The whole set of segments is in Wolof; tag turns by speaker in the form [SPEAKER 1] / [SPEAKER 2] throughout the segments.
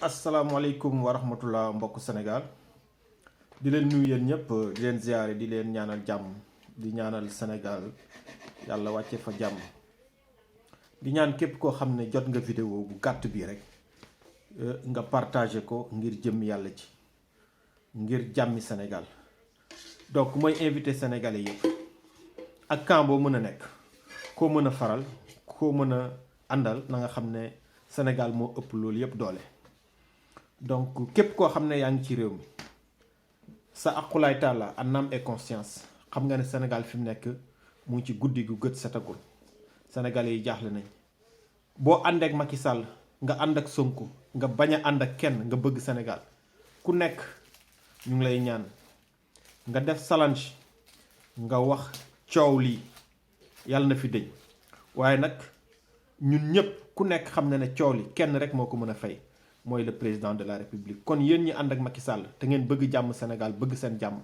[SPEAKER 1] asalaamaaleykum wa rahmatullah mbokk Sénégal di leen nuyu yéen ñëpp di leen ziare di leen ñaanal jàmm di ñaanal Sénégal yàlla wàcce fa jàmm di ñaan képp koo xam ne jot nga vidéo bu gàtt bi rek nga partagé ko ngir jëm yàlla ci ngir jàmmi Sénégal. Donc mooy invité sénégalais yëpp ak camp boo mën a nekk koo mën a faral koo mën a àndal na nga xam ne Sénégal moo ëpp loolu yëpp doole. Donc képp koo xam ne yaa ngi ci réew mi sa aqulaay taala en âme et conscience xam nga ne Sénégal fi mu nekk mu ngi ci guddi gu gët setagul sénégalais yi jaaxle nañ. boo ànd ak Macky Sall nga ànd ak Sonko nga bañ a ànd ak kenn nga bëgg Sénégal ku nekk ñu ngi lay ñaan nga def salange nga wax coow lii yàlla na fi dëñ waaye nag ñun ñëpp ku nekk xam na ne coow li kenn rek moo ko mën a fay mooy le président de la république. kon yéen ñi ànd ak Macky Sall te ngeen bëgg jàmm Sénégal bëgg seen jàmm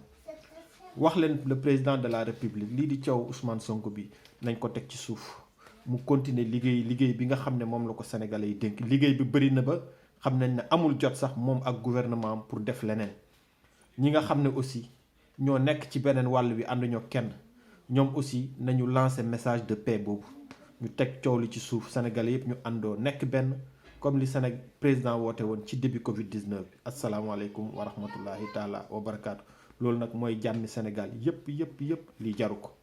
[SPEAKER 1] wax leen le président de la république lii di coow Ousmane Sonko bi nañ ko teg ci suuf mu continuer liggéey bi nga xam ne moom la ko sénégalais yi dénk. liggéey bi bëri na ba xam nañ ne amul jot sax moom ak gouvernement pour def leneen. ñi nga xam ne aussi ñoo nekk ci beneen wàll wi ànduñoo kenn ñoom aussi nañu lancer message de paix boobu ñu teg coow li ci suuf sénégalais yëpp ñu àndoo nekk benn comme li président woote woon ci début Covid 19 bi. asalaamaaleykum wa rahmatullahi taala wa barakaatu. loolu nag mooy jàmmi Sénégal yëpp li jaru ko.